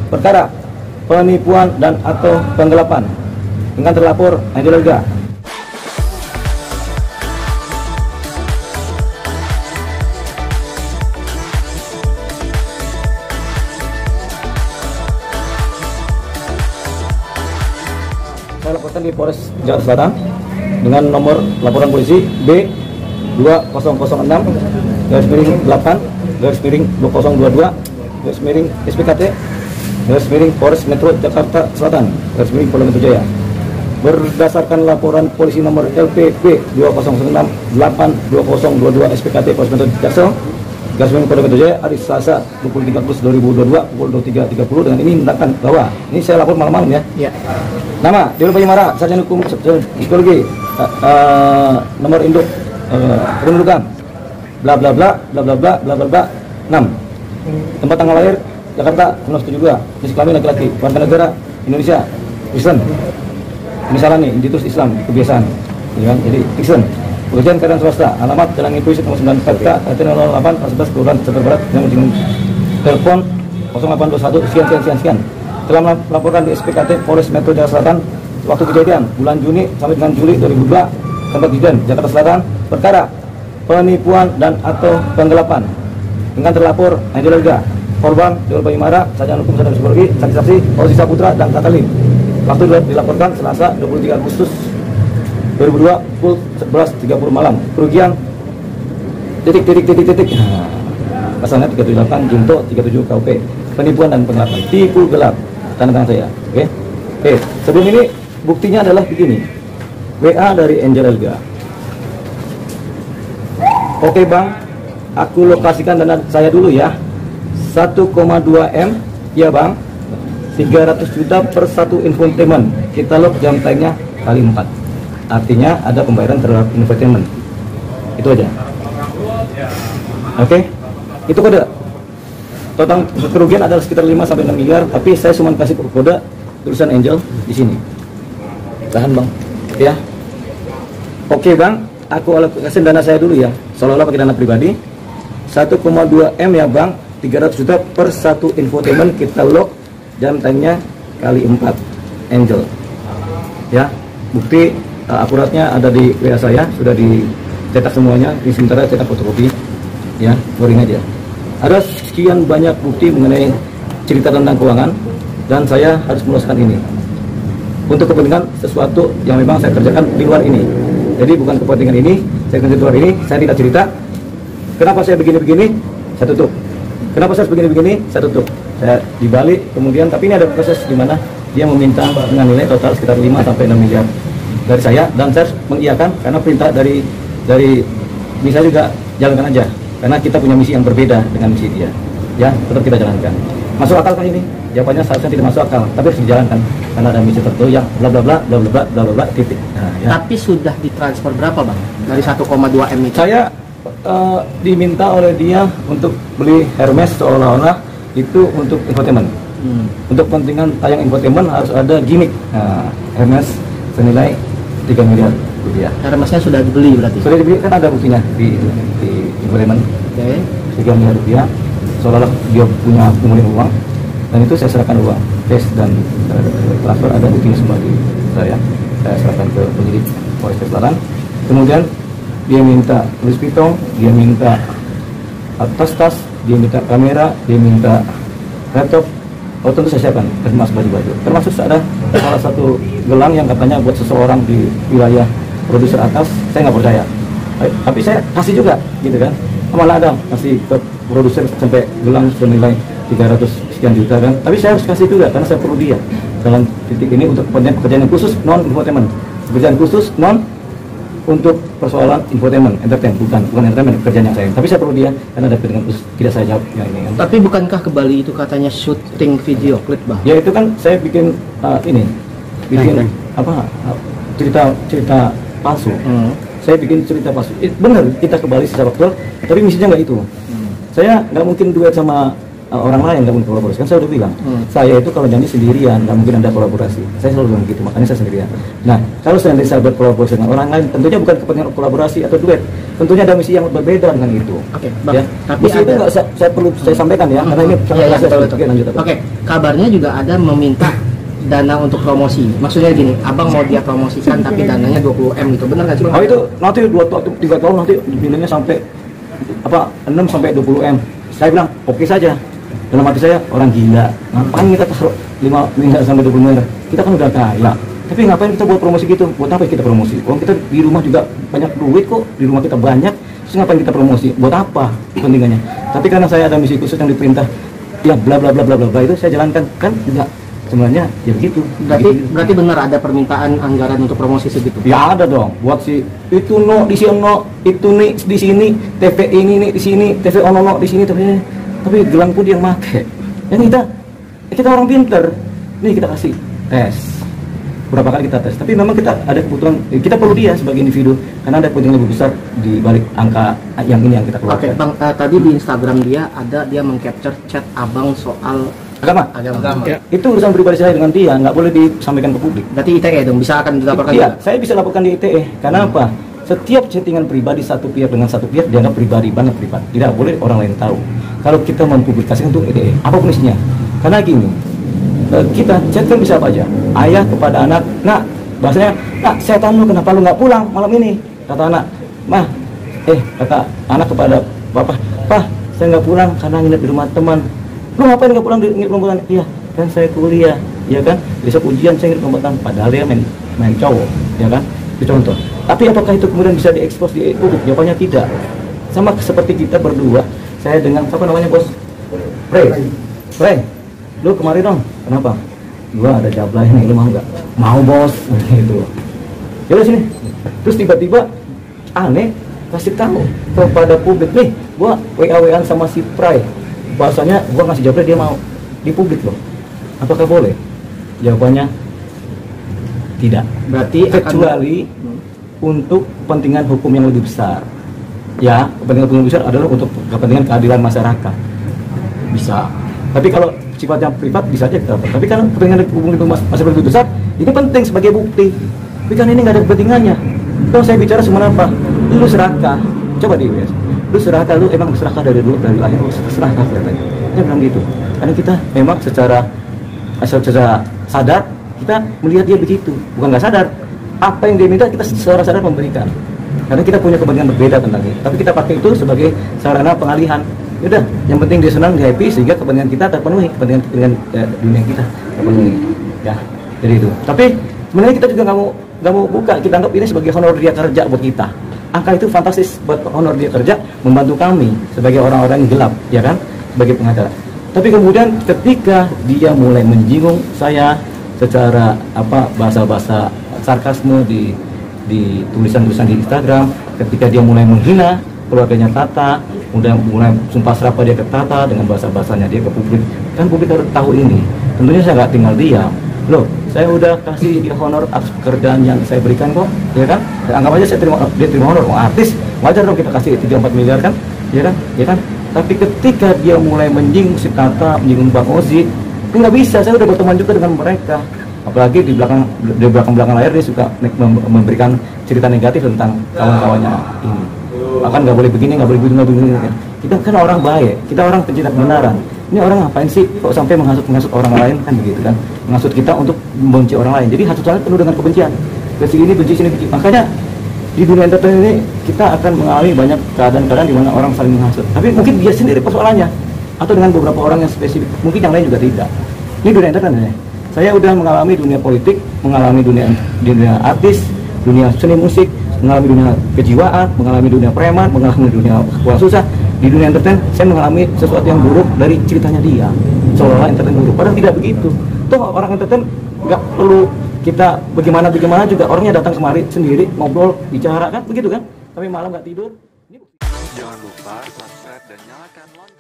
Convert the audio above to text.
perkara penipuan dan atau penggelapan dengan terlapor Angel Elga. Saya laporkan di Polres Jakarta Selatan dengan nomor laporan polisi B2022-8/2022/SPKT Polres Metro Jakarta Selatan Polda Metro Jaya. Berdasarkan laporan polisi nomor LPP 2006-8/2022 SPKT Polres Metro Jaksel Polda Metro Jaya hari Selasa 23 Agustus 2022 pukul 23.30 dengan ini menandakan bahwa ini saya lapor malam-malam ya. Nama Dewan Panyamara, Sarjana Hukum Psikologi, nomor induk kependudukan bla bla bla bla bla bla bla bla bla 6. Tempat tanggal lahir Jakarta 1972. Jenis kelamin laki-laki, warga negara Indonesia, Kristen. Misalnya nih, Institut Islam Kebiasaan, jadi Kristen. Pekerjaan keadaan swasta, alamat Jalan Intuisi nomor 94 RT 08 11 Kelurahan Jakarta Barat, telepon 0821 sekian. Telah melaporkan di SPKT Polres Metro Jakarta Selatan waktu kejadian bulan Juni sampai dengan Juli 2002, tempat kejadian Jakarta Selatan, perkara penipuan dan atau penggelapan dengan terlapor Angel Elga, korban Dewan Panyamara, Sarjana Hukum dan Psikologi, saksi-saksi Fauzi Saputra dan Katalin. Waktu dilaporkan Selasa 23 Agustus 2002 pukul 11.30 malam. Kerugian pasalnya 378 Junto 37 KUP, penipuan dan penggelapan, tipu gelap, tanda tangan saya. Oke. Sebelum ini buktinya adalah begini. WA dari Angel Elga. Oke bang, aku lokasikan dana saya dulu ya. 1,2 M ya bang. 300 juta per satu infotainment. Kita log jam tayangnya kali 4. Artinya ada pembayaran terhadap infotainment. Itu aja. Oke. Itu kode. Total kerugian adalah sekitar 5 sampai 6 miliar, tapi saya cuma kasih kode tulisan Angel di sini. Tahan bang. Ya. Oke bang, aku alokasikan dana saya dulu ya. Seolah-olah pakai dana pribadi. 1,2 M ya bang, 300 juta per satu infotainment, kita log jam tayangnya kali 4 Angel. Ya, bukti akuratnya ada di WA saya, sudah dicetak semuanya. Ini sementara cetak fotokopi. Ya, boring aja. Ada sekian banyak bukti mengenai cerita tentang keuangan dan saya harus meluaskan ini untuk kepentingan sesuatu yang memang saya kerjakan di luar ini. Jadi bukan kepentingan ini, saya kerja di luar ini, saya tidak cerita. Kenapa saya begini-begini, saya tutup. Kenapa saya begini-begini, saya tutup. Saya dibalik kemudian, tapi ini ada proses di mana dia meminta dengan nilai total sekitar 5 sampai 6 miliar dari saya, dan saya mengiyakan karena perintah dari ini. Saya juga jalankan aja karena kita punya misi yang berbeda dengan misi dia. Ya, tetap kita jalankan. Masuk akal kan ini? Jawabannya seharusnya tidak masuk akal, tapi harus dijalankan karena ada misi tertentu yang bla bla bla bla bla bla bla bla titik. Nah, ya. Tapi sudah ditransfer berapa bang dari 1,2 M itu? Saya diminta oleh dia untuk beli Hermes, seolah-olah itu untuk infotainment. Untuk kepentingan tayang infotainment harus ada gimmick. Nah, Hermes senilai 3 miliar rupiah. Hermesnya sudah dibeli berarti? Sudah dibeli, kan ada buktinya di infotainment. Oke. 3 miliar rupiah, seolah-olah dia punya pengumpulan uang, dan itu saya serahkan uang cash dan transfer, ada buktinya semua di saya serahkan ke penyidik Polres Selatan. Kemudian dia minta tulis pitong, dia minta tas, dia minta kamera, dia minta laptop. Oh tentu saya siapkan, termasuk baju-baju. Termasuk ada salah satu gelang yang katanya buat seseorang di wilayah produser atas, saya nggak percaya. Tapi saya kasih juga, gitu kan. Malah ada kasih ke produser sampai gelang senilai 300 sekian juta kan. Tapi saya harus kasih juga karena saya perlu dia dalam titik ini untuk pekerjaan yang khusus non infotainment, pekerjaan khusus non untuk persoalan infotainment, bukan entertainment kerjaan yang saya. Tapi saya perlu dia karena ada kepentingan khusus, tidak saya jawab yang ini kan. Tapi bukankah ke Bali itu katanya syuting video klip bang? Ya itu kan saya bikin cerita palsu. Saya bikin cerita palsu. Benar kita ke Bali secara betul, tapi misinya nggak itu. Saya nggak mungkin duet sama orang lain nggak mungkin kolaborasi. Kan saya udah bilang, saya itu kalau nyanyi sendirian nggak mungkin ada kolaborasi. Saya selalu bilang gitu, makanya saya sendirian. Nah, kalau saya berkolaborasi dengan orang lain, tentunya bukan kepentingan kolaborasi atau duet. Tentunya ada misi yang berbeda dengan itu. Oke, Bang. Ya. Tapi misi itu nggak saya perlu saya sampaikan ya, karena ini lanjut. Oke, kabarnya juga ada meminta dana untuk promosi. Maksudnya gini, abang mau dia promosikan tapi dananya 20 M gitu, benar nggak sih Bang? Oh itu nanti 3 tahun nanti nilainya sampai 6 sampai 20 M. Saya bilang oke saja. Dalam hati saya, orang gila, ngapain kita taruh 5 miliar sampai 20 miliar? Kita kan udah kaya. Tapi ngapain kita buat promosi gitu? Buat apa kita promosi? Kalau kita di rumah juga banyak duit kok, di rumah kita banyak. Terus ngapain kita promosi? Buat apa kepentingannya? Tapi karena saya ada misi khusus yang diperintah, ya bla bla bla bla bla itu saya jalankan, kan enggak. Sebenarnya ya begitu. Berarti benar ada permintaan anggaran untuk promosi segitu? Ya ada dong. Buat si itu no di sini no, itu nih di sini, TV ini nih di sini, TV ono di sini, tapi gelang pun dia yang make. Yang kita orang pinter. Nih kita kasih tes. Berapa kali kita tes. Tapi memang kita ada kebutuhan, kita perlu dia sebagai individu karena ada kepentingan lebih besar di balik angka yang ini yang kita keluarkan. Oke, Bang, tadi di Instagram dia meng-capture chat abang soal agama. Ya. Itu urusan pribadi saya dengan dia, nggak boleh disampaikan ke publik. Berarti ITE dong, bisa akan dilaporkan Iya, juga? saya bisa laporkan di ITE. Karena apa? Setiap chattingan pribadi satu pihak dengan satu pihak dianggap pribadi, banget pribadi. Tidak boleh orang lain tahu. Kalau kita mempublikasikan untuk ITE, apapun isinya. Karena gini, kita chat kan bisa apa aja. Ayah kepada anak, nak, bahasanya, nak, setan lu kenapa lu nggak pulang malam ini? Kata anak, mah, kata anak kepada bapak, pah, saya nggak pulang karena nginep di rumah teman. Lu ngapain nggak pulang nginep rumah teman? Iya, kan saya kuliah, ya kan, besok ujian saya nginep rumah teman. Padahal dia main cowok, ya kan, itu contoh. Tapi apakah itu kemudian bisa diekspos di publik? Jawabannya tidak. Sama seperti kita berdua, saya dengan siapa namanya bos? Frey, lu kemari dong. Kenapa? Gua ada jablah ini, lu mau nggak? Mau bos, gitu. Yaudah sini. Terus tiba-tiba aneh kasih tahu kepada publik nih, gua WA-WAan sama si Frey. Bahasanya gua ngasih jablah dia mau di publik loh. Apakah boleh? Jawabannya tidak. Berarti kecuali untuk kepentingan hukum yang lebih besar. Ya, kepentingan hukum yang besar adalah untuk kepentingan keadilan masyarakat. Bisa. Tapi kalau sifatnya privat bisa aja kita lakukan. Tapi kalau kepentingan hukum itu masih lebih besar, ini penting sebagai bukti. Tapi kan ini nggak ada kepentingannya. Kalau saya bicara cuma apa? Lu serakah. Coba di US. Lu serakah, lu emang serakah dari dulu, dari lahir lu serakah katanya. Dia bilang gitu. Karena kita memang secara sadar kita melihat dia begitu. Bukan nggak sadar. Apa yang dia minta kita secara sadar memberikan. Karena kita punya kepentingan berbeda tentang itu. Tapi kita pakai itu sebagai sarana pengalihan. Yaudah, yang penting dia senang, dia happy sehingga kepentingan kita terpenuhi, kepentingan dunia kita terpenuhi. Ya, jadi itu. Tapi sebenarnya kita juga nggak mau buka. Kita anggap ini sebagai honor dia kerja buat kita. Angka itu fantastis buat honor dia kerja, membantu kami sebagai orang-orang yang gelap, ya kan, sebagai pengacara. Tapi kemudian ketika dia mulai menjinggung saya secara bahasa-bahasa sarkasme di tulisan-tulisan di Instagram, ketika dia mulai menghina keluarganya Tata, mulai sumpah serapah dia ke Tata dengan bahasa-bahasanya dia ke publik. Kan publik harus tahu ini. Tentunya saya nggak tinggal diam. Loh, saya udah kasih dia honor atas pekerjaan yang saya berikan kok, ya kan? Anggap aja dia terima honor, artis, wajar dong kita kasih 3-4 miliar kan, ya kan? Tapi ketika dia mulai menjing si Tata, menyinggung Bang Ozi, itu nggak bisa. Saya udah berteman juga dengan mereka. Apalagi di belakang layar dia suka memberikan cerita negatif tentang kawan-kawannya ini. Bahkan nggak boleh begini, nggak boleh begini. Kita kan orang baik, kita orang pencinta kebenaran. Ini orang ngapain sih kok sampai menghasut orang lain, kan begitu kan? Menghasut kita untuk membenci orang lain. Jadi hasutannya penuh dengan kebencian. Benci ini, benci sini, benci. Makanya di dunia entertainment ini kita akan mengalami banyak keadaan-keadaan di mana orang saling menghasut. Tapi mungkin dia sendiri persoalannya, atau dengan beberapa orang yang spesifik. Mungkin yang lain juga tidak. Ini dunia entertainment. Saya udah mengalami dunia politik, mengalami dunia artis, dunia seni musik, mengalami dunia kejiwaan, mengalami dunia preman, mengalami dunia sekolah susah. Di dunia entertain, saya mengalami sesuatu yang buruk dari ceritanya dia. Seolah-olah entertain buruk, padahal tidak begitu. Toh orang entertain nggak perlu kita bagaimana juga, orangnya datang kemari sendiri, ngobrol, bicara kan, begitu kan? Tapi malam nggak tidur. Jangan lupa subscribe dan nyalakan lonceng.